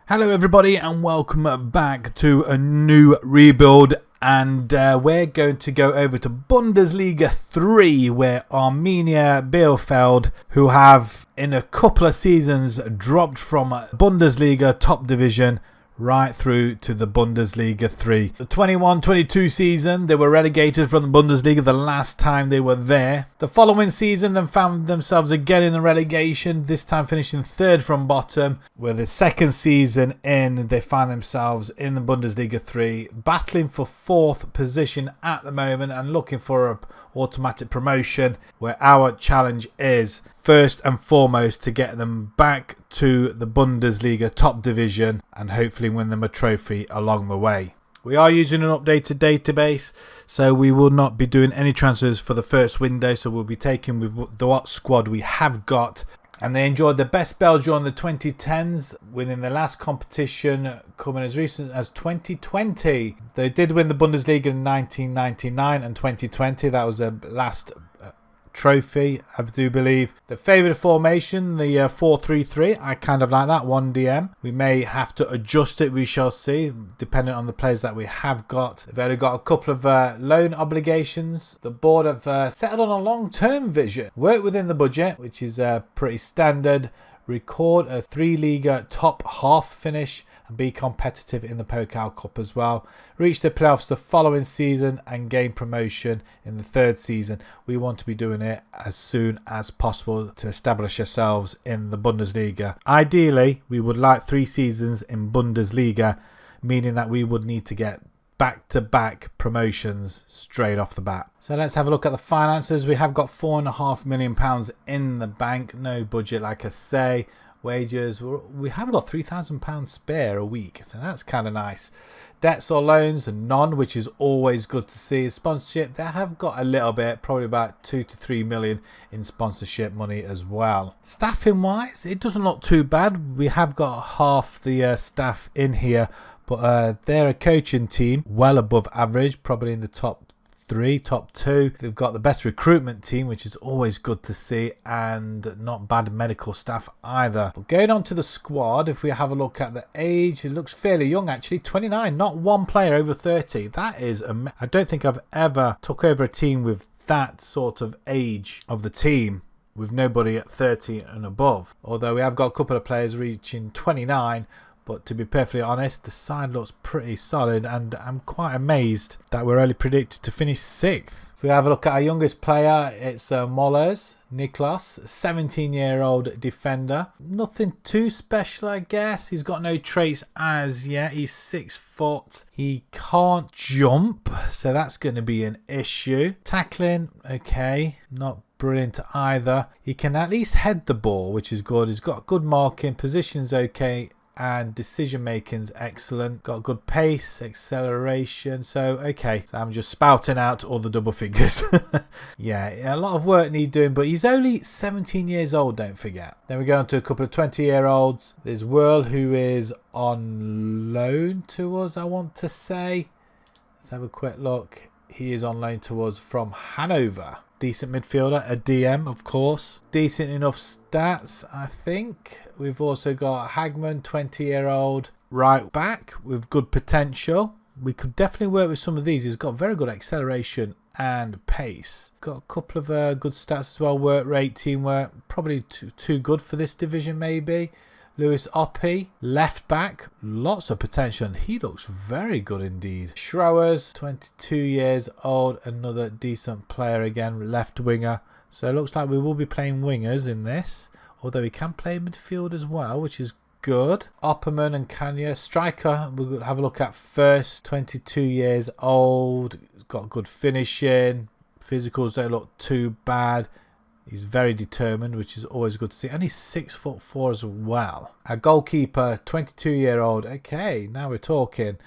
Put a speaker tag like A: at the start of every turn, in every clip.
A: Hello everybody and welcome back to a new rebuild, and we're going to go over to Bundesliga 3 where Arminia Bielefeld, who have in a couple of seasons dropped from Bundesliga top division right through to the Bundesliga 3. The 21-22 season, they were relegated from the Bundesliga the last time they were there. The following season, then found themselves again in the relegation, this time finishing third from bottom. With the second season in, they find themselves in the Bundesliga 3, battling for fourth position at the moment and looking for an automatic promotion, where our challenge is first and foremost to get them back to the Bundesliga top division and hopefully win them a trophy along the way. We are using an updated database, so we will not be doing any transfers for the first window, so we'll be taking with the what squad we have got. And they enjoyed the best spells during the 2010s, winning the last competition coming as recent as 2020. They did win the Bundesliga in 1999 and 2020. That was their last trophy, I do believe. The favourite formation, the 4-3-3, I kind of like that, 1DM. We may have to adjust it, we shall see, depending on the players that we have got. We've only got a couple of loan obligations. The board have settled on a long-term vision. Work within the budget, which is pretty standard. Record a 3-Liga top half finish and be competitive in the Pokal Cup as well. Reach the playoffs the following season and gain promotion in the third season. We want to be doing it as soon as possible to establish ourselves in the Bundesliga. Ideally, we would like 3 seasons in Bundesliga, meaning that we would need to get back-to-back promotions straight off the bat. So let's have a look at the finances. We have got £4.5 million in the bank. No budget, like I say. Wages, we have got £3,000 spare a week, so that's kind of nice. Debts or loans, none, which is always good to see. Sponsorship, they have got a little bit, probably about 2 to 3 million in sponsorship money as well. Staffing wise, it doesn't look too bad. We have got half the staff in here, but they're a coaching team well above average, probably in the top 3, top 2. They've got the best recruitment team, which is always good to see, and not bad medical staff either. But going on to the squad, if we have a look at the age, it looks fairly young actually, 29, not one player over 30. That is, I don't think I've ever took over a team with that sort of age of the team, with nobody at 30 and above. Although we have got a couple of players reaching 29, but to be perfectly honest, the side looks pretty solid, and I'm quite amazed that we're only predicted to finish 6th. If we have a look at our youngest player, it's Mollers, Niklas, 17-year-old defender. Nothing too special, I guess. He's got no traits as yet. He's 6 foot. He can't jump, so that's going to be an issue. Tackling, okay, not brilliant either. He can at least head the ball, which is good. He's got good marking, position's okay, and decision making's excellent. Got good pace, acceleration. So okay, so I'm just spouting out all the double figures. Yeah, a lot of work need doing, but he's only 17 years old, don't forget. Then we go on to a couple of 20-year-olds. There's Whirl, who is on loan to us, I want to say. Let's have a quick look. He is on loan to us from Hanover. Decent midfielder, a DM of course. Decent enough stats, I think. We've also got Hagman, 20-year-old right back with good potential. We could definitely work with some of these. He's got very good acceleration and pace. Got a couple of good stats as well. Work rate, teamwork, probably too good for this division maybe. Lewis Oppie, left back, lots of potential, and he looks very good indeed. Schroers, 22 years old, another decent player again, left winger. So it looks like we will be playing wingers in this, although he can play midfield as well, which is good. Opperman and Kanya, striker, we'll have a look at first. 22 years old, he's got good finishing, physicals don't look too bad. He's very determined, which is always good to see. And he's 6'4" as well. Our goalkeeper, 22-year-old. Okay, now we're talking.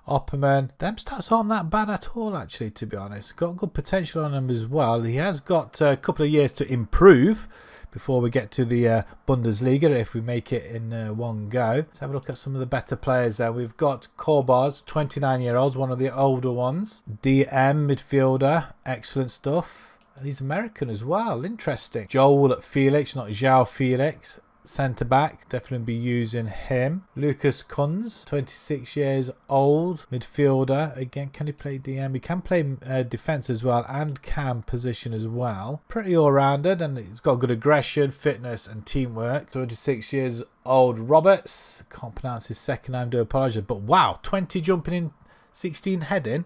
A: Opperman. Them stats aren't that bad at all, actually, to be honest. Got good potential on him as well. He has got a couple of years to improve before we get to the Bundesliga, if we make it in one go. Let's have a look at some of the better players there. We've got Korbars, 29-year-olds, one of the older ones. DM, midfielder. Excellent stuff. And he's American as well. Interesting. Joel Felix, not João Felix. centre back, definitely be using him. Lucas Kunz, 26 years old, midfielder. Again, can he play DM? He can play defence as well and can position as well. Pretty all-rounded, and he's got good aggression, fitness and teamwork. 26 years old Roberts. Can't pronounce his second name, do apologise. But wow, 20 jumping in, 16 heading.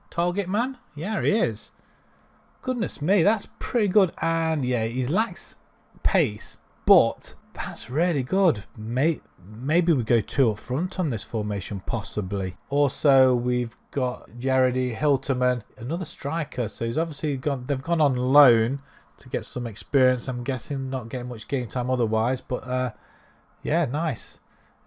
A: Target man? Yeah, he is. Goodness me, that's pretty good. And yeah, he lacks pace, but that's really good. Maybe we go 2 up front on this formation, possibly. Also, we've got Jeremy Hilterman, another striker. So he's obviously they've gone on loan to get some experience. I'm guessing not getting much game time otherwise, but yeah, nice.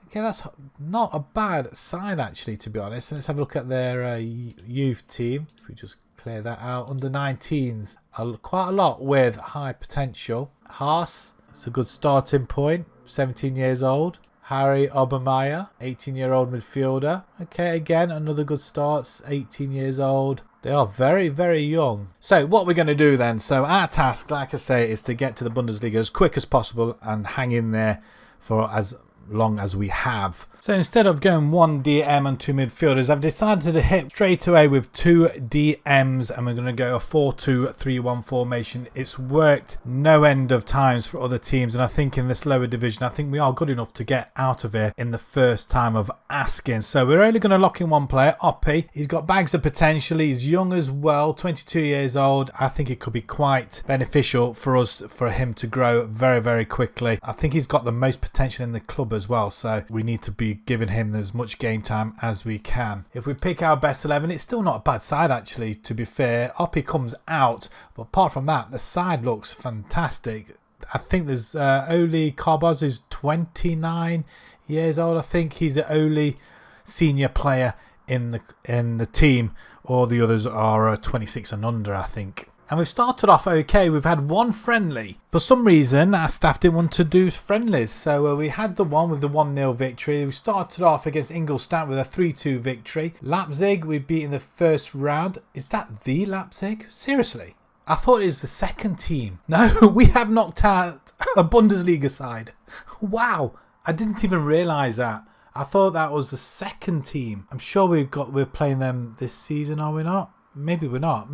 A: Okay, that's not a bad side actually, to be honest. Let's have a look at their youth team. If we just clear that out, under 19s, quite a lot with high potential. Haas, it's a good starting point, 17 years old. Harry Obermeyer, 18-year-old midfielder. Okay, again, another good start, 18 years old. They are very, very young. So what we're going to do then, so our task, like I say, is to get to the Bundesliga as quick as possible and hang in there for as long as we have. So instead of going 1 DM and 2 midfielders, I've decided to hit straight away with 2 DMs, and we're going to go a 4-2-3-1 formation. It's worked no end of times for other teams, and I think in this lower division, I think we are good enough to get out of here in the first time of asking. So we're only going to lock in one player, Oppie. He's got bags of potential. He's young as well, 22 years old. I think it could be quite beneficial for us, for him to grow very, very quickly. I think he's got the most potential in the club as well, so we need to be giving him as much game time as we can. If we pick our best 11, it's still not a bad side actually, to be fair. Oppie comes out, but apart from that, the side looks fantastic. I think there's Oli Carbos, who's 29 years old. I think he's the only senior player in the team. All the others are 26 and under, I think. And we've started off okay. We've had 1 friendly. For some reason, our staff didn't want to do friendlies. So we had the one with the 1-0 victory. We started off against Ingolstadt with a 3-2 victory. Leipzig, we beat in the first round. Is that the Leipzig? Seriously? I thought it was the second team. No, we have knocked out a Bundesliga side. Wow. I didn't even realise that. I thought that was the second team. I'm sure we're playing them this season, are we not? Maybe we're not.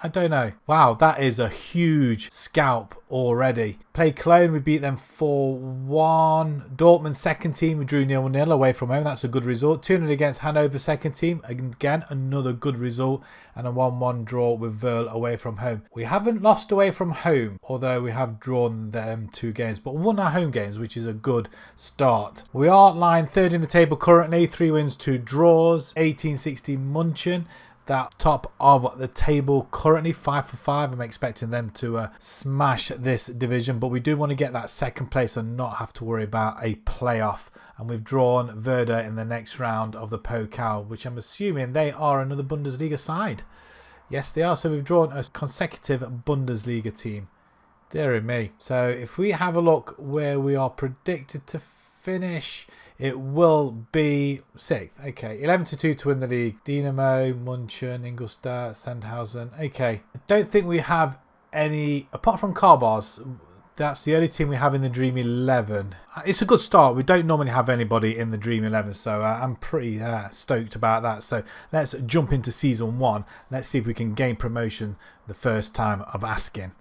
A: I don't know. Wow, that is a huge scalp already. Played Cologne, we beat them 4-1. Dortmund second team, we drew 0-0 away from home. That's a good result. 2-0 against Hanover second team. Again, another good result. And a 1-1 draw with Verl away from home. We haven't lost away from home, although we have drawn them 2 games, but won our home games, which is a good start. We are lying 3rd in the table currently. 3 wins, 2 draws. 1860 Munchen. That top of the table currently 5 for 5. I'm expecting them to smash this division, but we do want to get that second place and not have to worry about a playoff. And we've drawn Werder in the next round of the Pokal, which I'm assuming they are another Bundesliga side. Yes, they are. So we've drawn a consecutive Bundesliga team. Dear me. So if we have a look where we are predicted to finish, it will be 6th. Okay, 11-2 to win the league. Dynamo, Munchen, Ingolstadt, Sandhausen. Okay, I don't think we have any, apart from Carbos, that's the only team we have in the Dream 11. It's a good start. We don't normally have anybody in the Dream 11, so I'm pretty stoked about that. So let's jump into Season 1. Let's see if we can gain promotion the first time of asking.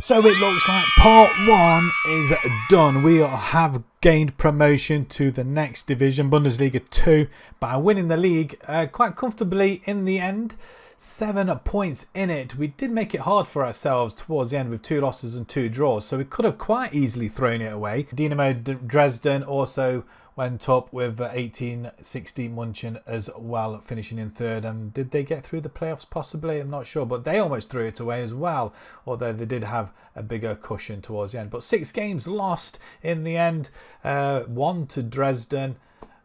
A: So it looks like part 1 is done. We have gained promotion to the next division, Bundesliga 2, by winning the league quite comfortably in the end. 7 points in it. We did make it hard for ourselves towards the end with 2 losses and 2 draws, so we could have quite easily thrown it away. Dynamo Dresden also went up with 1860 Munchen as well, finishing in 3rd. And did they get through the playoffs? Possibly, I'm not sure, but they almost threw it away as well, although they did have a bigger cushion towards the end. But 6 games lost in the end. 1 to Dresden,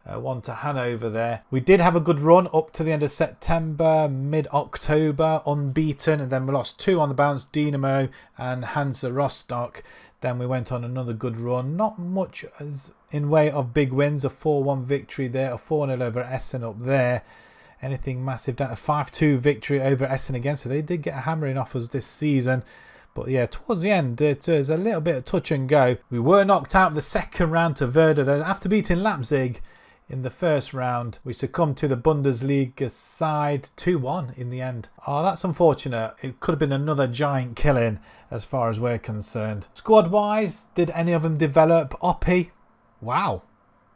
A: 1 to Hanover there. We did have a good run up to the end of September, mid-October, unbeaten, and then we lost 2 on the bounce, Dynamo and Hansa Rostock. Then we went on another good run, not much as in way of big wins, a 4-1 victory there, a 4-0 over Essen up there. anything massive. Down a 5-2 victory over Essen again, so they did get a hammering off us this season. But yeah, towards the end, it was a little bit of touch and go. We were knocked out of the second round to Werder after beating Leipzig in the first round. We succumbed to the Bundesliga side 2-1 in the end. Oh, that's unfortunate. It could have been another giant killing as far as we're concerned. Squad-wise, did any of them develop? Oppie, wow,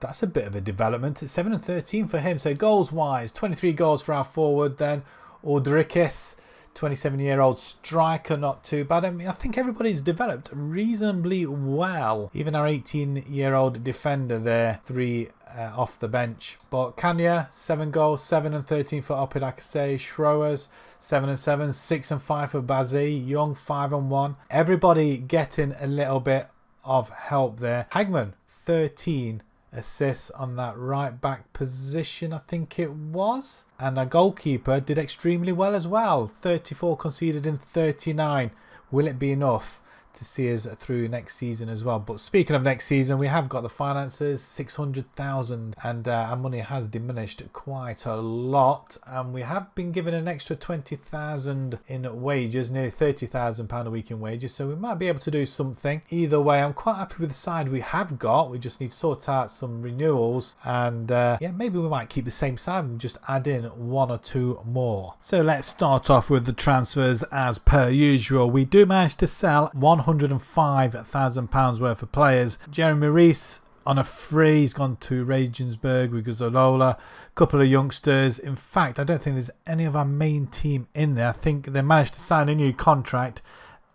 A: that's a bit of a development. It's 7 and 13 for him. So goals-wise, 23 goals for our forward then. Ulrikis, 27-year-old striker, not too bad. I mean, I think everybody's developed reasonably well. Even our 18-year-old defender there, 3 off the bench. But Kanya, 7 goals, 7 and 13 for Oppie, like I say. Schroers, 7 and 7, 6 and 5 for Bazzi. Young, 5 and 1. Everybody getting a little bit of help there. Hagman, 13 assists on that right back position, I think it was. And our goalkeeper did extremely well as well. 34 conceded in 39. Will it be enough to see us through next season as well? But speaking of next season, we have got the finances, 600,000, and our money has diminished quite a lot, and we have been given an extra 20,000 in wages, nearly £30,000 a week in wages, so we might be able to do something. Either way, I'm quite happy with the side we have got. We just need to sort out some renewals, and yeah, maybe we might keep the same side and just add in 1 or 2 more. So let's start off with the transfers as per usual. We do manage to sell £105,000 worth of players. Jeremy Reese on a free, he's gone to Regensburg with Gazolola. A couple of youngsters. In fact, I don't think there's any of our main team in there. I think they managed to sign a new contract,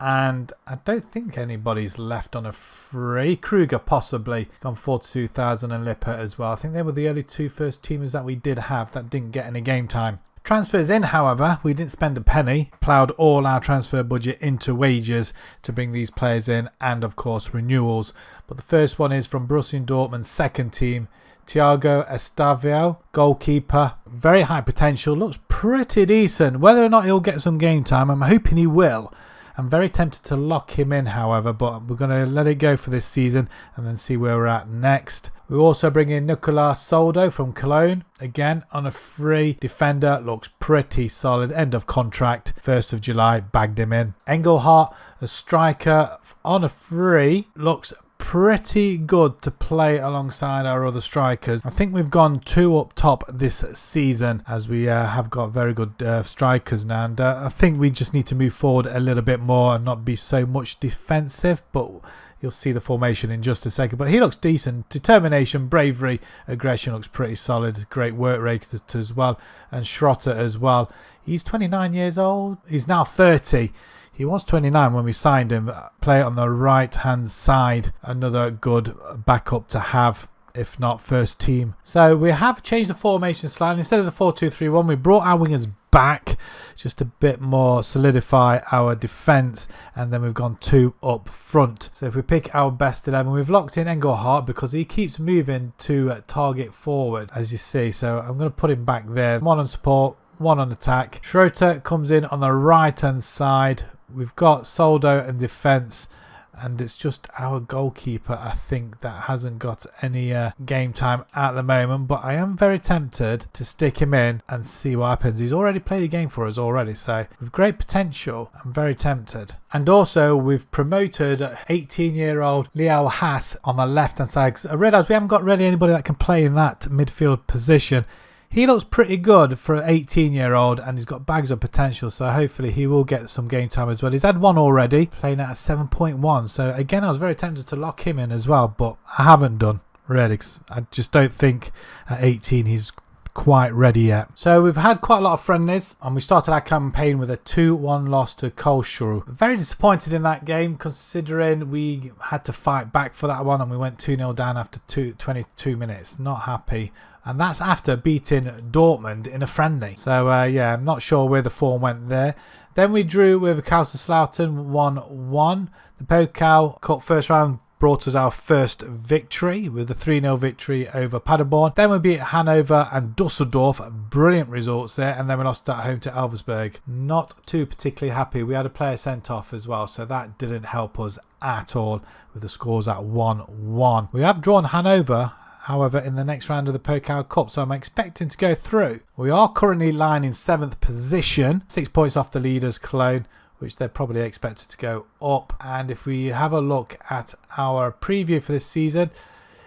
A: and I don't think anybody's left on a free. Kruger possibly gone 42,000, and Lippert as well. I think they were the only 2 first teamers that we did have that didn't get any game time. Transfers in, however, we didn't spend a penny. Ploughed all our transfer budget into wages to bring these players in, and of course renewals. But the first one is from Borussia Dortmund's second team, Thiago Estavio, goalkeeper, very high potential, looks pretty decent. Whether or not he'll get some game time, I'm hoping he will. I'm very tempted to lock him in, however, but we're going to let it go for this season and then see where we're at next. We also bring in Nicolas Soldo from Cologne, again on a free. Defender, looks pretty solid, end of contract, 1st of July, bagged him in. Engelhardt, a striker on a free, looks pretty good to play alongside our other strikers. I think we've gone 2 up top this season, as we have got very good strikers now, and I think we just need to move forward a little bit more and not be so much defensive, but you'll see the formation in just a second. But he looks decent. Determination, bravery, aggression looks pretty solid. Great work rate as well. And Schrotter as well. He's 29 years old. He's now 30. He was 29 when we signed him. Play on the right hand side. Another good backup to have, if not first team. So we have changed the formation slightly. Instead of the 4-2-3-1, we brought our wingers back just a bit more, solidify our defence, and then we've gone 2 up front. So if we pick our best 11, we've locked in Engelhardt because he keeps moving to target forward, as you see. So I'm going to put him back there. 1 on support, 1 on attack. Schroeder comes in on the right hand side. We've got Soldo in defence, and it's just our goalkeeper, I think, that hasn't got any game time at the moment. But I am very tempted to stick him in and see what happens. He's already played a game for us already, so with great potential, I'm very tempted. And also, we've promoted 18-year-old Leo Haas on the left-hand side. I realise we haven't got really anybody that can play in that midfield position. He looks pretty good for an 18-year-old, and he's got bags of potential, so hopefully he will get some game time as well. He's had 1 already, playing at a 7.1. So again, I was very tempted to lock him in as well, but I haven't done, really. I just don't think at 18 he's quite ready yet. So we've had quite a lot of friendlies, and we started our campaign with a 2-1 loss to Karlsruhe. Very disappointed in that game, considering we had to fight back for that one, and we went 2-0 down after 22 minutes. Not happy. And that's after beating Dortmund in a friendly. So, yeah, I'm not sure where the form went there. Then we drew with Kaiserslautern 1-1. The Pokal Cup first round brought us our first victory with a 3-0 victory over Paderborn. Then we beat Hanover and Dusseldorf. Brilliant results there. And then we lost at home to Elversberg. Not too particularly happy. We had a player sent off as well, so that didn't help us at all with the scores at 1-1. We have drawn Hanover however, in the next round of the Pokal Cup, so I'm expecting to go through. We are currently lying in 7th position, 6 points off the leaders Cologne, which they're probably expected to go up. And if we have a look at our preview for this season,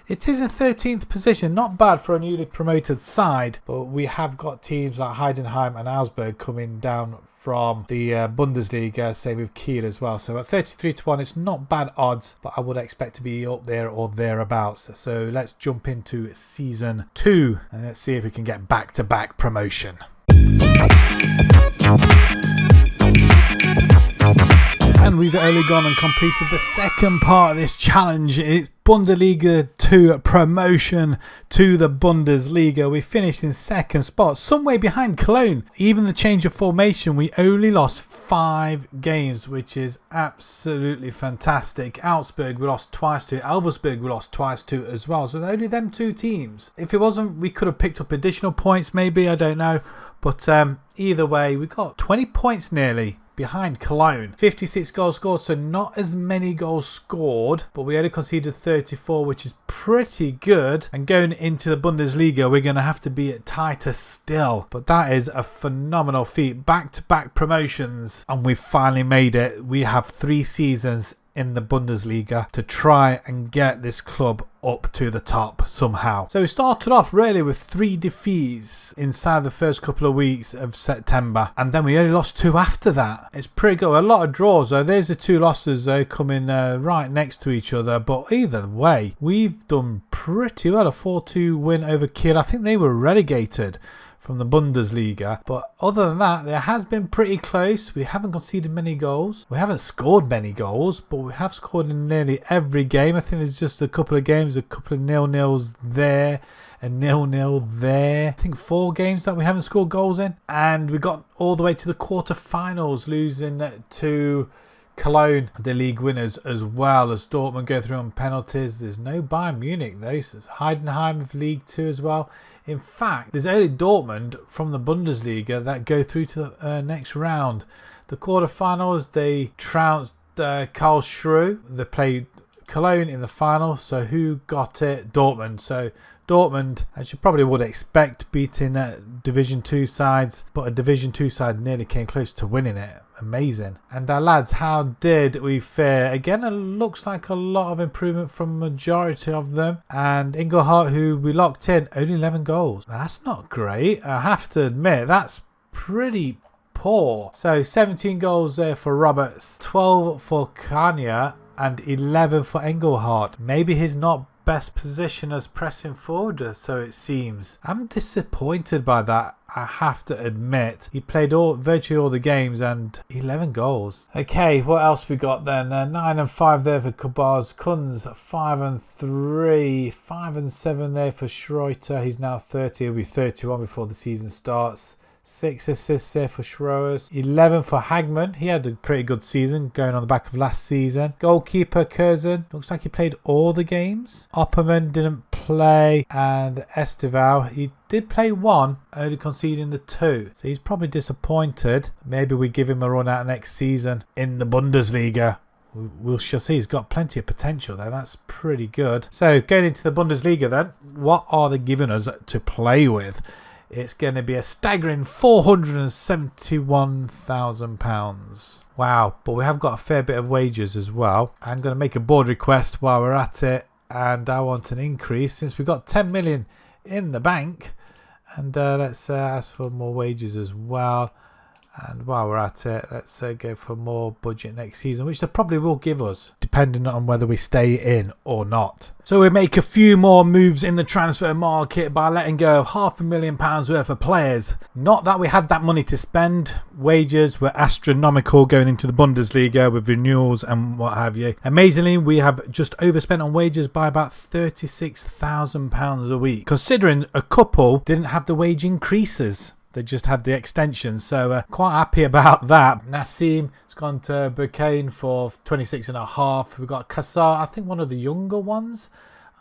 A: it is in 13th position, not bad for a newly promoted side, but we have got teams like Heidenheim and Augsburg coming down from the Bundesliga, same with Kiel as well. So at 33-1, it's not bad odds, but I would expect to be up there or thereabouts. So let's jump into season 2 and let's see if we can get back-to-back promotion. And we've only gone and completed the second part of this challenge. It's Bundesliga 2 promotion to the Bundesliga. We finished in 2nd spot, some way behind Cologne. Even the change of formation, we only lost 5 games, which is absolutely fantastic. Augsburg we lost twice to, Elversberg we lost twice to as well. So only them 2 teams. If it wasn't, we could have picked up additional points maybe, I don't know. But either way, we got 20 points nearly behind Cologne. 56 goals scored, so not as many goals scored, but we only conceded 34, which is pretty good. And going into the Bundesliga, we're going to have to be at tighter still. But that is a phenomenal feat. Back-to-back promotions, and we've finally made it. We have 3 seasons in the Bundesliga to try and get this club up to the top somehow. So we started off really with 3 defeats inside the first couple of weeks of September, and then we only lost 2 after that. It's pretty good. A lot of draws though. There's the 2 losses though coming right next to each other, but either way we've done pretty well. A 4-2 win over Kiel. I think they were relegated from the Bundesliga, but other than that, there has been pretty close. We haven't conceded many goals. We haven't scored many goals, but we have scored in nearly every game. I think there's just a couple of games, a couple of 0-0s there, a 0-0 there. I think 4 games that we haven't scored goals in, and we got all the way to the quarter-finals, losing to Cologne, the league winners, as well as Dortmund go through on penalties. There's no Bayern Munich though, so it's Heidenheim of League 2 as well. In fact, there's only Dortmund from the Bundesliga that go through to the next round. The quarterfinals, they trounced Karlsruhe. They played Cologne in the final. So who got it? Dortmund. So Dortmund, as you probably would expect, beating Division 2 sides, but a Division 2 side nearly came close to winning it. Amazing. And lads, how did we fare? Again, it looks like a lot of improvement from majority of them. And Ingolstadt, who we locked in, only 11 goals. That's not great. I have to admit, that's pretty poor. So 17 goals there for Roberts, 12 for Kanya, and 11 for Ingolstadt. Maybe he's not best position as pressing forward, so it seems. I'm disappointed by that, I have to admit. He played virtually all the games and 11 goals. Okay, what else we got then? 9 and 5 there for Kabars. Kunz 5 and 3, 5 and 7 there for Schreuter. He's now 30. He'll be 31 before the season starts. 6 assists there for Schroers. 11 for Hagman. He had a pretty good season going on the back of last season. Goalkeeper Curzon. Looks like he played all the games. Opperman didn't play. And Estival, he did play 1, only conceding the 2. So he's probably disappointed. Maybe we give him a run out next season in the Bundesliga. We shall see. He's got plenty of potential there. That's pretty good. So going into the Bundesliga then, what are they giving us to play with? It's going to be a staggering £471,000. Wow, but we have got a fair bit of wages as well. I'm going to make a board request while we're at it, and I want an increase since we've got 10 million in the bank. And let's ask for more wages as well. And while we're at it, let's go for more budget next season, which they probably will give us, depending on whether we stay in or not. So we make a few more moves in the transfer market by letting go of £500,000 worth of players. Not that we had that money to spend. Wages were astronomical going into the Bundesliga with renewals and what have you. Amazingly, we have just overspent on wages by about £36,000 a week, considering a couple didn't have the wage increases. They just had the extension, so quite happy about that. Nassim has gone to Burkane for 26.5. We've got Kassar, I think one of the younger ones,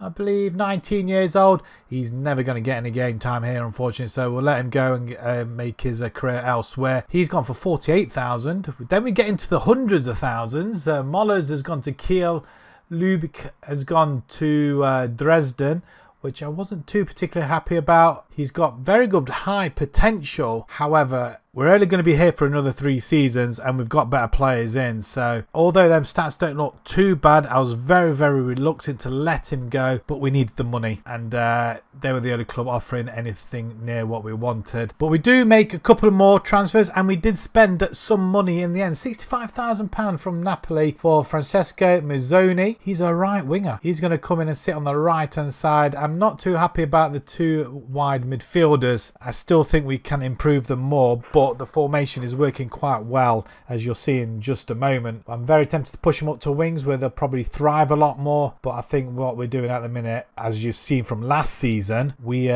A: I believe, 19 years old. He's never going to get any game time here, unfortunately, so we'll let him go and make his career elsewhere. He's gone for 48,000. Then we get into the hundreds of thousands. Mollers has gone to Kiel. Lübeck has gone to Dresden. which I wasn't too particularly happy about. He's got very good high potential. However, we're only going to be here for another 3 seasons and we've got better players in. So although them stats don't look too bad, I was very, very reluctant to let him go. But we needed the money and they were the only club offering anything near what we wanted. But we do make a couple of more transfers and we did spend some money in the end. £65,000 from Napoli for Francesco Mazzoni. He's a right winger. He's going to come in and sit on the right hand side. I'm not too happy about the 2 wide midfielders. I still think we can improve them more, but the formation is working quite well, as you'll see in just a moment. I'm very tempted to push them up to wings where they'll probably thrive a lot more, but I think what we're doing at the minute, as you've seen from last season, we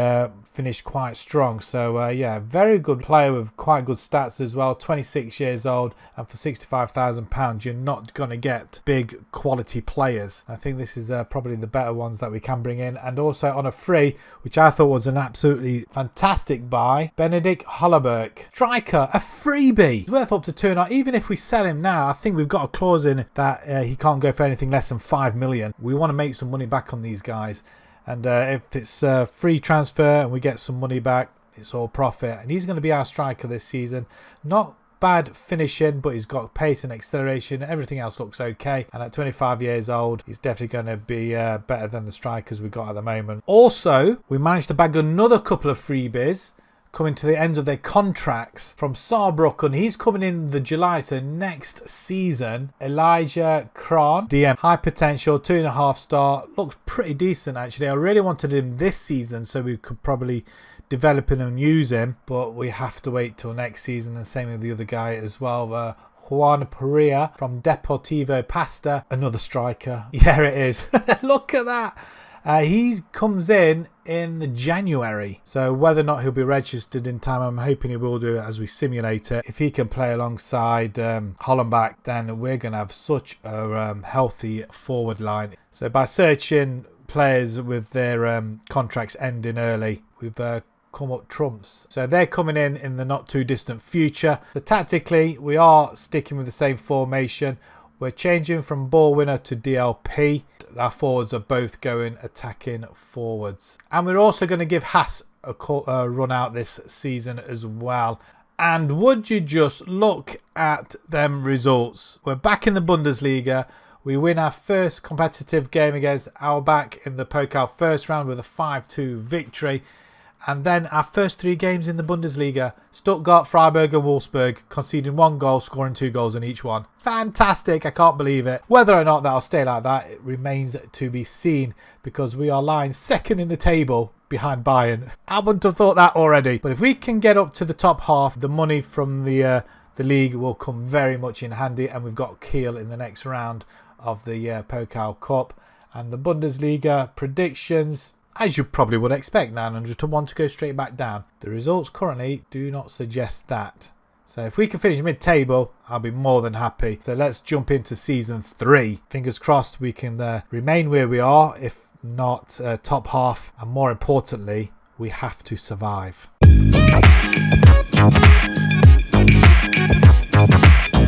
A: finished quite strong. So yeah, very good player with quite good stats as well. 26 years old, and for £65,000 you're not going to get big quality players. I think this is probably the better ones that we can bring in. And also on a free, which I thought was an absolutely fantastic buy, Benedict Hollerberg, striker, a freebie. He's worth up to 2.5. Even if we sell him now, I think we've got a clause in that he can't go for anything less than 5 million. We want to make some money back on these guys. And if it's a free transfer and we get some money back, it's all profit. And he's going to be our striker this season. Not bad finishing, but he's got pace and acceleration. Everything else looks okay. And at 25 years old, he's definitely going to be better than the strikers we got at the moment. Also, we managed to bag another couple of freebies coming to the end of their contracts from Saarbrücken. He's coming in the July, so next season. Elijah Kron, DM, high potential, 2.5 star. Looks pretty decent actually. I really wanted him this season so we could probably develop him and use him, but we have to wait till next season. And same with the other guy as well. Juan Perea from Deportivo Pasta, another striker. Yeah, it is. Look at that. He comes in January, so whether or not he'll be registered in time, I'm hoping he will do as we simulate it. If he can play alongside Hollenbach, then we're going to have such a healthy forward line. So by searching players with their contracts ending early, we've come up trumps. So they're coming in the not too distant future. So tactically, we are sticking with the same formation. We're changing from ball winner to DLP. Our forwards are both going attacking forwards. And we're also going to give Haas a run out this season as well. And would you just look at them results. We're back in the Bundesliga. We win our first competitive game against Albach in the Pokal first round with a 5-2 victory. And then our first 3 games in the Bundesliga, Stuttgart, Freiburg and Wolfsburg, conceding 1 goal, scoring 2 goals in each one. Fantastic, I can't believe it. Whether or not that'll stay like that, it remains to be seen, because we are lying second in the table behind Bayern. I wouldn't have thought that already. But if we can get up to the top half, the money from the league will come very much in handy, and we've got Kiel in the next round of the Pokal Cup. And the Bundesliga predictions, as you probably would expect, 900 to 1 to go straight back down. The results currently do not suggest that. So if we can finish mid-table, I'll be more than happy. So let's jump into season 3. Fingers crossed we can remain where we are, if not top half. And more importantly, we have to survive.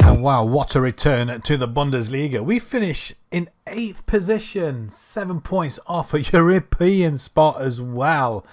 A: And wow, what a return to the Bundesliga. We finish in 8th position, 7 points off a European spot as well.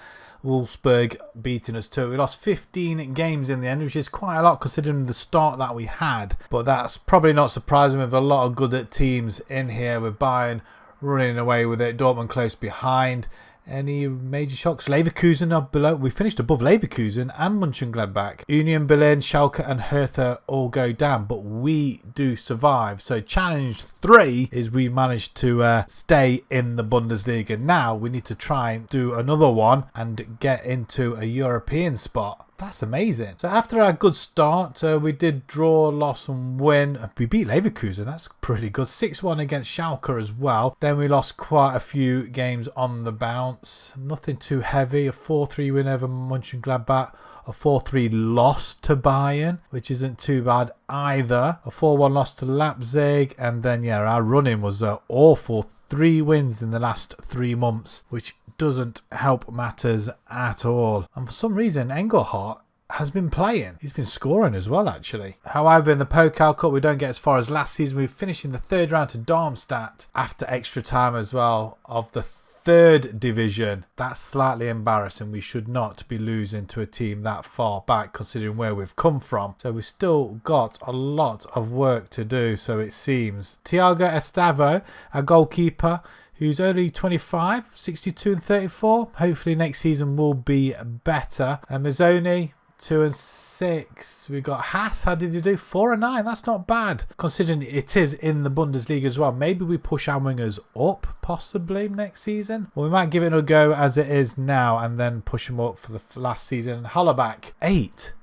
A: Wolfsburg beating us too. We lost 15 games in the end, which is quite a lot considering the start that we had. But that's probably not surprising with a lot of good teams in here, with Bayern running away with it, Dortmund close behind. Any major shocks? Leverkusen are below. We finished above Leverkusen and Mönchengladbach. Union Berlin, Schalke and Hertha all go down, but we do survive. So challenge 3 is we managed to stay in the Bundesliga. Now we need to try and do another one and get into a European spot. That's amazing. So after our good start, we did draw, loss and win. We beat Leverkusen. That's pretty good. 6-1 against Schalke as well. Then we lost quite a few games on the bounce. Nothing too heavy. A 4-3 win over Mönchengladbach. A 4-3 loss to Bayern, which isn't too bad either. A 4-1 loss to Leipzig. And then, yeah, our run-in was awful. 3 wins in the last 3 months, which doesn't help matters at all. And for some reason, Engelhardt has been playing. He's been scoring as well, actually. However, in the Pokal Cup, we don't get as far as last season. We finished in the 3rd round to Darmstadt after extra time as well of the 3rd division. That's slightly embarrassing. We should not be losing to a team that far back considering where we've come from. So we've still got a lot of work to do, so it seems. Thiago Estavo, our goalkeeper, who's only 25, 62 and 34. Hopefully next season will be better. And Mazzoni, 2 and 6. We got Haas. How did he do? 4 and 9. That's not bad considering it is in the Bundesliga as well. Maybe we push our wingers up possibly next season. Or we might give it a go as it is now and then push them up for the last season. Hollaback, 8.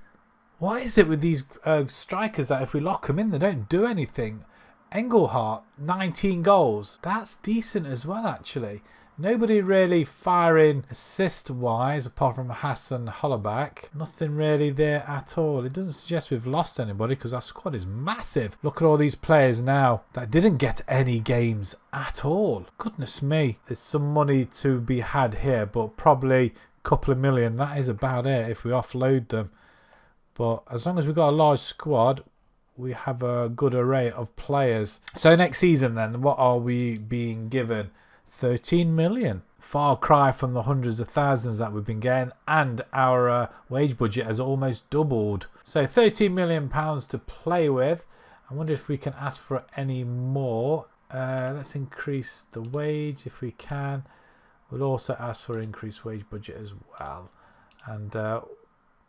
A: What is it with these strikers that if we lock them in, they don't do anything? Engelhardt, 19 goals. That's decent as well, actually. Nobody really firing assist-wise, apart from Hassan Hollaback. Nothing really there at all. It doesn't suggest we've lost anybody because our squad is massive. Look at all these players now that didn't get any games at all. Goodness me. There's some money to be had here, but probably a couple of million. That is about it if we offload them. But as long as we've got a large squad, we have a good array of players. So next season then, what are we being given? 13 million. Far cry from the hundreds of thousands that we've been getting, and our wage budget has almost doubled. So 13 million pounds to play with. I wonder if we can ask for any more. Let's increase the wage if we can. We'll also ask for increased wage budget as well. And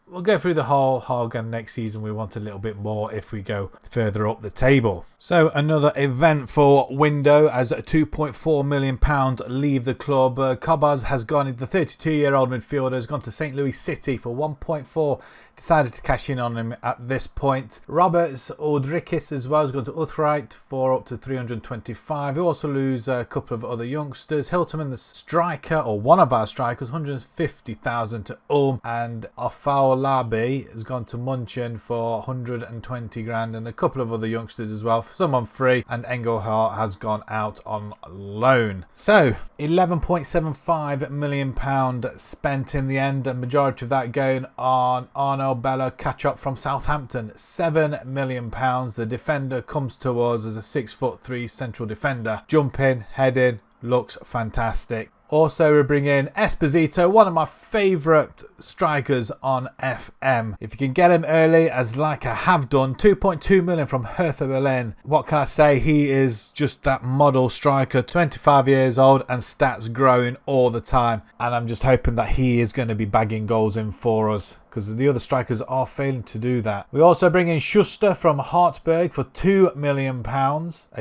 A: we'll go through the whole hog, and next season we want a little bit more if we go further up the table. So another eventful window as £2.4 million leave the club. Cobaz has gone, the 32-year-old midfielder has gone to St. Louis City for 1.4. Decided to cash in on him at this point. Roberts Aldrikis as well has gone to Utrecht for up to 325. We also lose a couple of other youngsters. Hilterman, the striker, or one of our strikers, 150,000 to Ulm, and Afolabi has gone to Munchen for 120 grand, and a couple of other youngsters as well, some on free, and Engelhardt has gone out on loan. So £11.75 million spent in the end, and majority of that going on Arno Bella catch-up from Southampton. £7 million. The defender comes to us as a 6'3" central defender. Jumping, heading, looks fantastic. Also, we bring in Esposito, one of my favourite strikers on FM. If you can get him early, as like I have done, 2.2 million from Hertha Berlin. What can I say? He is just that model striker, 25 years old, and stats growing all the time. And I'm just hoping that he is going to be bagging goals in for us, because the other strikers are failing to do that. We also bring in Schuster from Hartberg for £2 million. A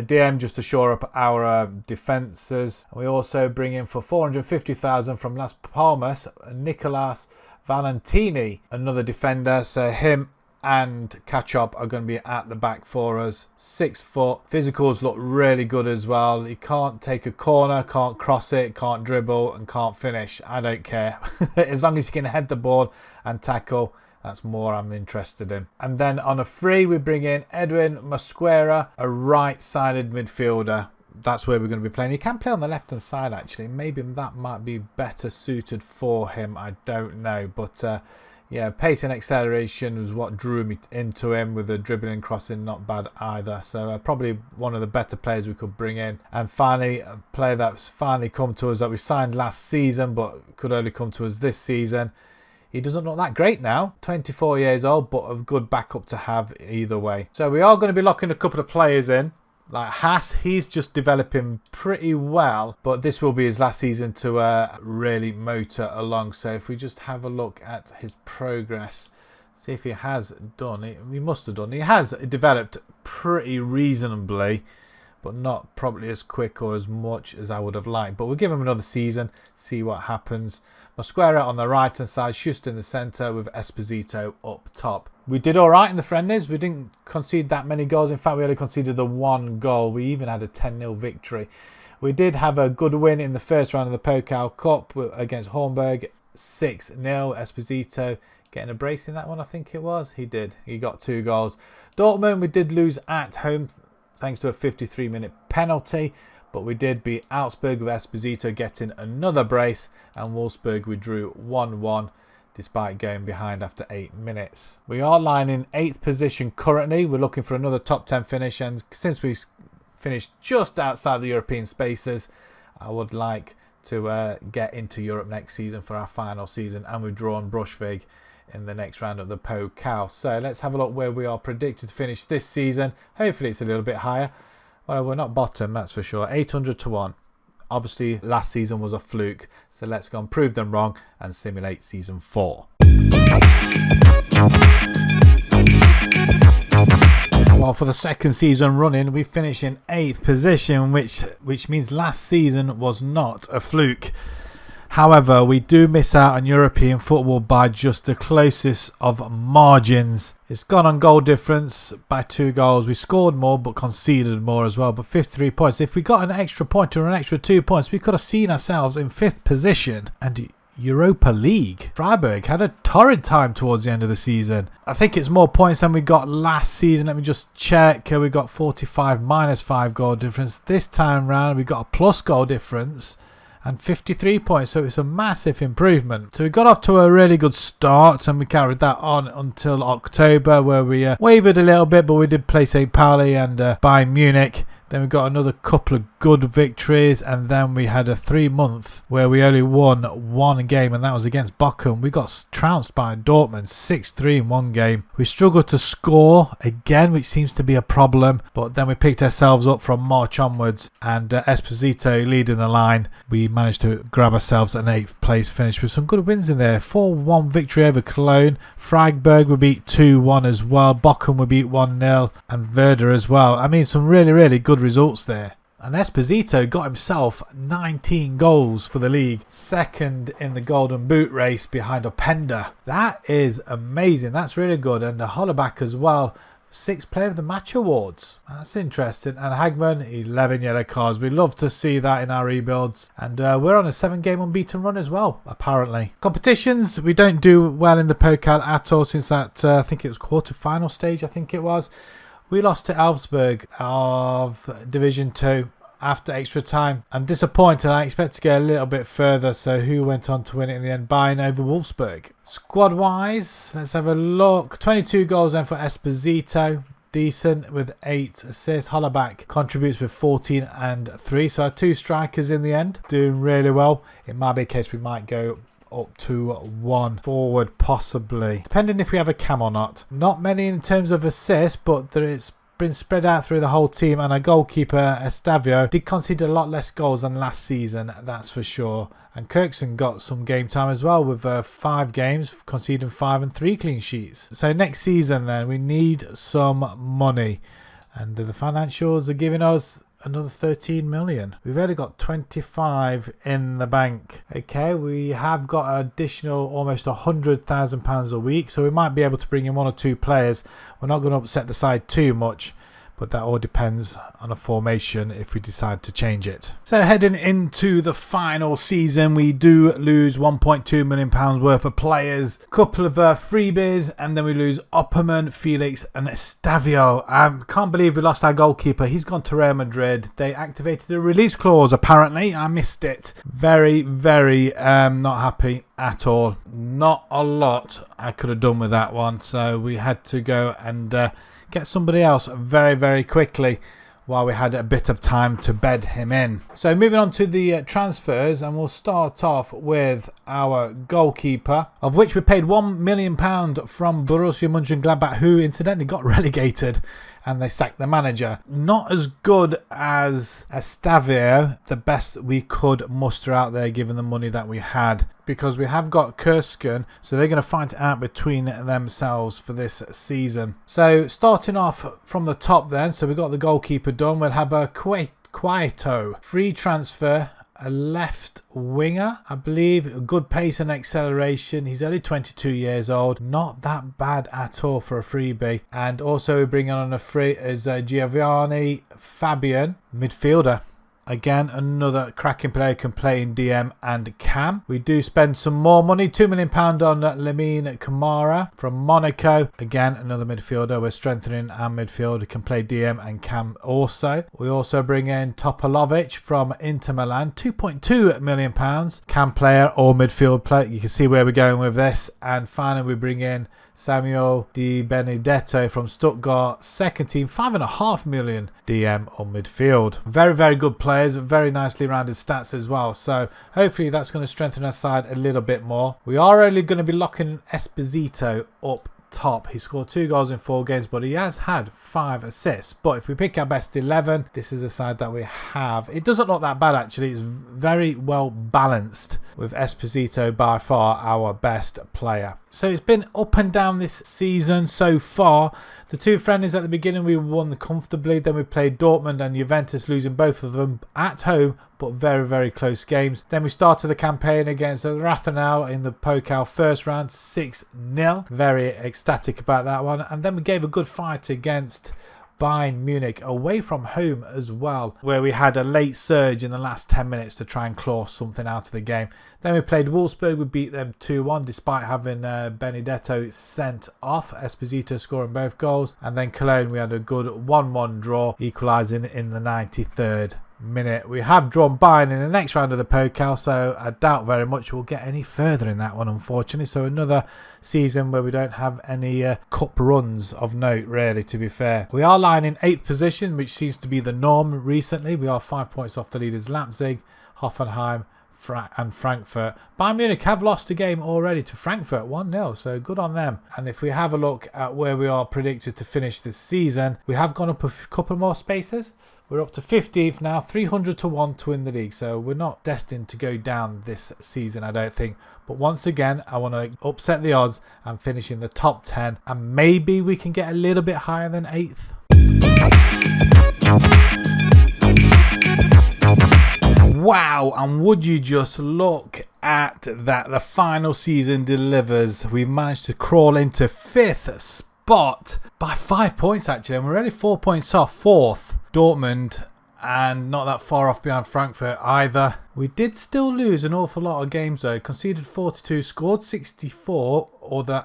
A: DM just to shore up our defences. We also bring in for 450,000 from Las Palmas, Nicolas Valentini, another defender. So him and Catch-Up are going to be at the back for us. 6 foot. Physicals look really good as well. He can't take a corner, can't cross it, can't dribble, and can't finish. I don't care. As long as he can head the ball and tackle, that's more I'm interested in. And then on a free, we bring in Edwin Mosquera, a right-sided midfielder. That's where we're going to be playing. He can play on the left-hand side, actually. Maybe that might be better suited for him. I don't know. But yeah, pace and acceleration was what drew me into him, with the dribbling and crossing not bad either. So probably one of the better players we could bring in. And finally, a player that's finally come to us that we signed last season but could only come to us this season. He doesn't look that great now, 24 years old, but a good backup to have either way. So we are going to be locking a couple of players in. Like Haas, he's just developing pretty well, but this will be his last season to really motor along. So if we just have a look at his progress, see if he has done it. He must have done. He has developed pretty reasonably, but not probably as quick or as much as I would have liked. But we'll give him another season, see what happens. Mosquera on the right hand side, Schuster in the centre with Esposito up top. We did all right in the friendlies. We didn't concede that many goals. In fact, we only conceded the 1 goal. We even had a 10-0 victory. We did have a good win in the first round of the Pokal Cup against Hornburg, 6-0. Esposito getting a brace in that one, I think it was. He did. He got 2 goals. Dortmund, we did lose at home thanks to a 53-minute penalty. But we did beat Augsburg with Esposito getting another brace, and Wolfsburg we drew 1-1 despite going behind after 8 minutes. We are lying in 8th position currently. We're looking for another top 10 finish, and since we finished just outside the European spaces, I would like to get into Europe next season for our final season, and we've drawn Brunsvig in the next round of the Pokal. So let's have a look where we are predicted to finish this season. Hopefully it's a little bit higher. Well, we're not bottom, that's for sure. 800 to 1. Obviously last season was a fluke, so let's go and prove them wrong and simulate season 4. Well, for the second season running, we finished in 8th position, which means last season was not a fluke. However, we do miss out on European football by just the closest of margins. It's gone on goal difference by 2 goals. We scored more but conceded more as well, but 53 points. If we got an extra point or an extra 2 points, we could have seen ourselves in 5th position and Europa League. Freiburg had a torrid time towards the end of the season. I think it's more points than we got last season. Let me just check. We got 45 minus 5 goal difference. This time round we got a plus goal difference and 53 points, so it's a massive improvement. So we got off to a really good start and we carried that on until October, where we wavered a little bit, but we did play St. Pauli and Bayern Munich. Then we got another couple of good victories, and then we had a 3-month where we only won 1 game, and that was against Bochum. We got trounced by Dortmund 6-3 in 1 game. We struggled to score again, which seems to be a problem, but then we picked ourselves up from March onwards, and Esposito leading the line. We managed to grab ourselves an 8th place finish with some good wins in there. 4-1 victory over Cologne. Freiburg we beat 2-1 as well. Bochum we beat 1-0, and Werder as well. I mean, some really good results there. And Esposito got himself 19 goals for the league, second in the Golden Boot race behind Openda. That is amazing. That's really good. And the Hollerbach as well, 6 Player of the Match awards. That's interesting. And Hagman, 11 yellow cards. We love to see that in our rebuilds. And we're on a 7-game unbeaten run as well, apparently. Competitions, we don't do well in the Pokal at all since that, I think it was quarter-final stage, I think it was. We lost to Elfsberg of Division 2 after extra time. I'm disappointed. I expect to go a little bit further. So who went on to win it in the end? Bayern over Wolfsburg. Squad-wise, let's have a look. 22 goals then for Esposito. Decent with 8 assists. Hollerbach contributes with 14 and 3. So our 2 strikers in the end doing really well. It might be a case we might go up to 1 forward possibly, depending if we have a cam or not. Not many in terms of assists, but it's been spread out through the whole team, and our goalkeeper Estavio did concede a lot less goals than last season, that's for sure. And Kirkson got some game time as well with 5 games, conceding 5 and 3 clean sheets. So next season then we need some money, and the financials are giving us another 13 million. We've only got 25 in the bank. Okay, we have got additional almost £100,000 a week, so we might be able to bring in 1 or 2 players. We're not going to upset the side too much, but that all depends on a formation if we decide to change it. So heading into the final season, we do lose £1.2 million worth of players, a couple of freebies, and then we lose Opperman, Felix and Estavio. I can't believe we lost our goalkeeper. He's gone to Real Madrid. They activated a release clause apparently. I missed it. Very not happy at all. Not a lot I could have done with that one, so we had to go and get somebody else very quickly while we had a bit of time to bed him in. So moving on to the transfers, and we'll start off with our goalkeeper, of which we paid £1 million from Borussia Mönchengladbach, who incidentally got relegated and they sacked the manager. Not as good as Estavio, the best we could muster out there given the money that we had, because we have got Kursken, so they're going to fight it out between themselves for this season. So starting off from the top then, so we've got the goalkeeper done. We'll have a Quaito, free transfer, a left winger, I believe, a good pace and acceleration. He's only 22 years old, not that bad at all for a freebie. And also bringing on a free is Giovanni Fabian, midfielder. Again, another cracking player, can play in DM and cam. We do spend some more money, £2 million on Lamine Camara from Monaco. Again, another midfielder. We're strengthening our midfield, can play DM and cam also. We also bring in Topalovic from Inter Milan, £2.2 million. Cam player or midfield player. You can see where we're going with this. And finally, we bring in Samuel Di Benedetto from Stuttgart, second team, 5.5 million DM on midfield. Very, very good players, very nicely rounded stats as well. So hopefully that's going to strengthen our side a little bit more. We are only going to be locking Esposito up top. He scored 2 goals in 4 games, but he has had 5 assists. But if we pick our best 11, this is a side that we have. It doesn't look that bad actually. It's very well balanced, with Esposito by far our best player. So it's been up and down this season so far. The 2 friendlies at the beginning we won comfortably. Then we played Dortmund and Juventus, losing both of them at home, but very, very close games. Then we started the campaign against Rathenau in the Pokal first round, 6-0. Very ecstatic about that one. And then we gave a good fight against Bayern Munich away from home as well, where we had a late surge in the last 10 minutes to try and claw something out of the game. Then we played Wolfsburg. We beat them 2-1 despite having Benedetto sent off, Esposito scoring both goals. And then Cologne, we had a good 1-1 draw, equalising in the 93rd minute. We have drawn Bayern in the next round of the Pokal, so I doubt very much we'll get any further in that one, unfortunately. So another season where we don't have any cup runs of note, really, to be fair. We are lying in 8th position, which seems to be the norm recently. We are 5 points off the leaders Leipzig, Hoffenheim and Frankfurt. Bayern Munich have lost a game already to Frankfurt, 1-0, so good on them. And if we have a look at where we are predicted to finish this season, we have gone up a couple more spaces. We're up to 15th now, 300 to 1 to win the league. So we're not destined to go down this season, I don't think. But once again, I want to upset the odds and finish in the top 10. And maybe we can get a little bit higher than 8th. Wow, and would you just look at that. The final season delivers. We've managed to crawl into 5th spot by 5 points actually. And we're only 4 points off 4th. Dortmund, and not that far off behind Frankfurt either. We did still lose an awful lot of games though. Conceded 42, scored 64,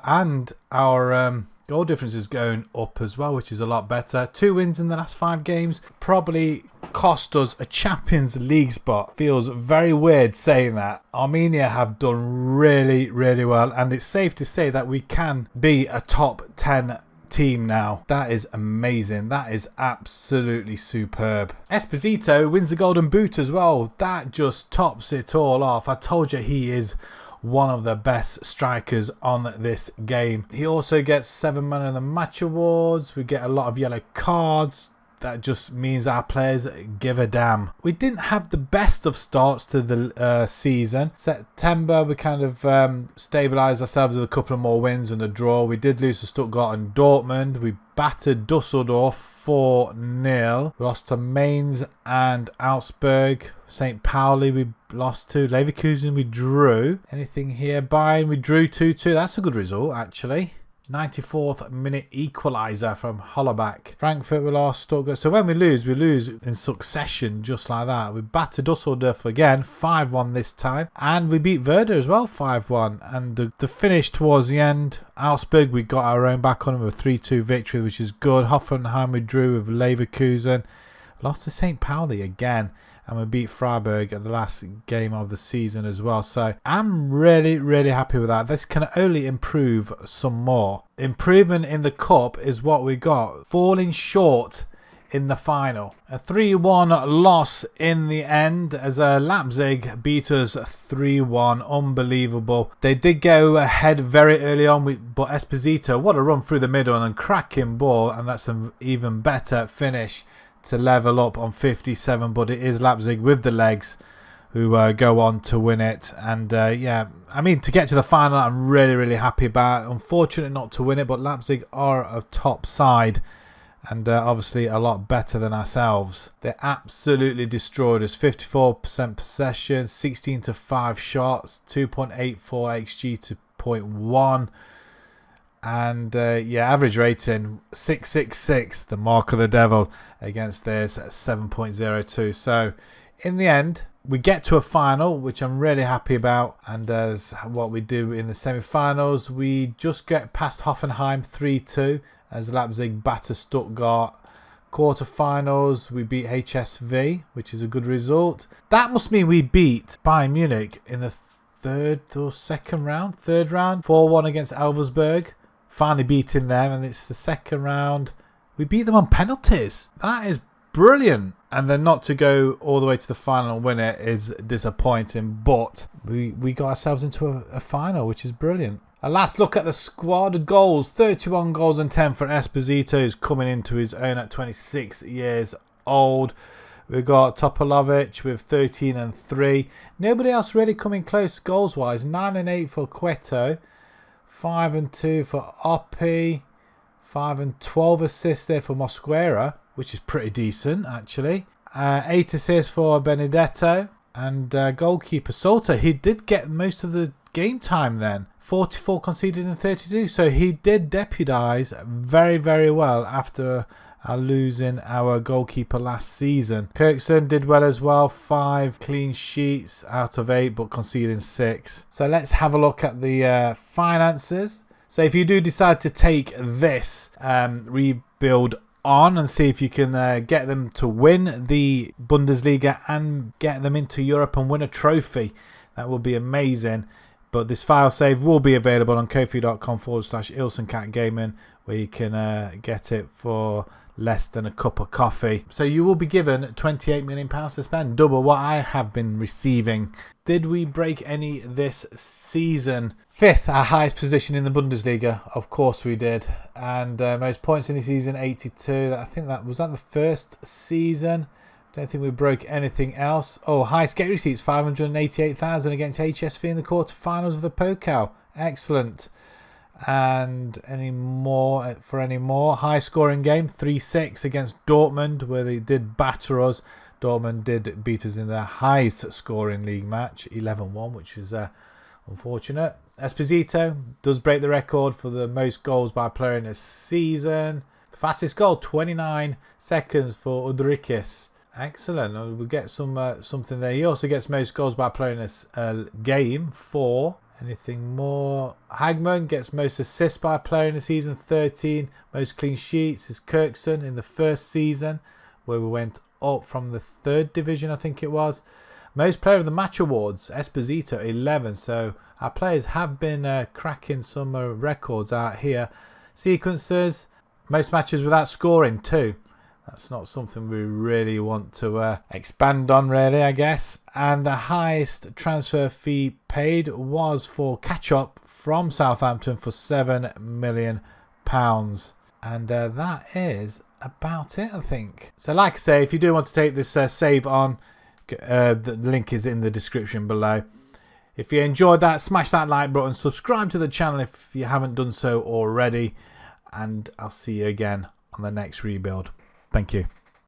A: and our goal difference is going up as well, which is a lot better. 2 wins in the last 5 games. Probably cost us a Champions League spot. Feels very weird saying that. Arminia have done really, really well, and it's safe to say that we can be a top 10 team now. That is amazing. That is absolutely superb. Esposito wins the golden boot as well. That just tops it all off. I told you he is one of the best strikers on this game. He also gets 7 man of the match awards. We get a lot of yellow cards. That just means our players give a damn. We didn't have the best of starts to the season. September, we kind of stabilised ourselves with a couple of more wins and a draw. We did lose to Stuttgart and Dortmund. We battered Dusseldorf 4-0. We lost to Mainz and Augsburg. St. Pauli we lost to. Leverkusen we drew. Anything here? Bayern we drew 2-2. That's a good result actually. 94th minute equaliser from Hollaback. Frankfurt we lost, Stuttgart. So when we lose in succession just like that. We battered Dusseldorf again, 5-1 this time. And we beat Werder as well, 5-1. And the finish towards the end, Augsburg, we got our own back on them with a 3-2 victory, which is good. Hoffenheim we drew with Leverkusen. Lost to St. Pauli again. And we beat Freiburg at the last game of the season as well. So I'm really, really happy with that. This can only improve some more. Improvement in the cup is what we got. Falling short in the final. A 3-1 loss in the end as Leipzig beat us 3-1. Unbelievable. They did go ahead very early on, but Esposito, what a run through the middle and cracking ball. And that's an even better finish to level up on 57, but it is Leipzig with the legs who go on to win it. And yeah, I mean, to get to the final, I'm really, really happy about. Unfortunate not to win it, but Leipzig are a top side and obviously a lot better than ourselves. They absolutely destroyed us. 54% possession, 16-5 shots, 2.84 xG to 0.1. And yeah, average rating 666, the mark of the devil, against theirs 7.02. So in the end, we get to a final, which I'm really happy about. And as what we do in the semi-finals, we just get past Hoffenheim 3-2 as Leipzig batter Stuttgart. Quarterfinals, we beat HSV, which is a good result. That must mean we beat Bayern Munich in the third round, 4-1 against Elversberg. finally beating them, and it's the second round. We beat them on penalties. That is brilliant. And then not to go all the way to the final and win it is disappointing, but we got ourselves into a final, which is brilliant. A last look at the squad goals. 31 goals and 10 for Esposito, who's coming into his own at 26 years old. We've got Topalovic with 13 and 3. Nobody else really coming close goals wise. 9 and 8 for Cueto. 5 and 2 for Oppi. 5 and 12 assists there for Mosquera, which is pretty decent actually. 8 assists for Benedetto. And goalkeeper Salter, he did get most of the game time then. 44 conceded in 32. So he did deputise very, very well after losing our goalkeeper last season. Kirkson did well as well. 5 clean sheets out of 8, but conceding 6. So let's have a look at the finances. So if you do decide to take this rebuild on and see if you can get them to win the Bundesliga and get them into Europe and win a trophy, that will be amazing. But this file save will be available on kofi.com/IlsonCatGaming, where you can get it for less than a cup of coffee. So you will be given £28 million to spend, double what I have been receiving. Did we break any this season? 5th, our highest position in the Bundesliga. Of course we did. And most points in the season, 82. I think that was the first season. Don't think we broke anything else. Oh, highest gate receipts, 588,000 against HSV in the quarterfinals of the Pokal. Excellent. And any more? High scoring game, 3-6 against Dortmund, where they did batter us. Dortmund did beat us in their highest scoring league match, 11-1, which is unfortunate. Esposito does break the record for the most goals by a player in a season. Fastest goal, 29 seconds for Udrikis. Excellent. We'll get something there. He also gets most goals by a player in a game, 4. Anything more? Hagman gets most assists by a player in the season, 13. Most clean sheets is Kirkson in the first season, where we went up from the 3rd division, I think it was. Most player of the match awards, Esposito, 11. So our players have been cracking some records out here. Sequences, most matches without scoring, 2. That's not something we really want to expand on, really, I guess. And the highest transfer fee paid was for Catch-Up from Southampton for £7 million. And that is about it, I think. So like I say, if you do want to take this save on, the link is in the description below. If you enjoyed that, smash that like button. Subscribe to the channel if you haven't done so already. And I'll see you again on the next rebuild. Thank you.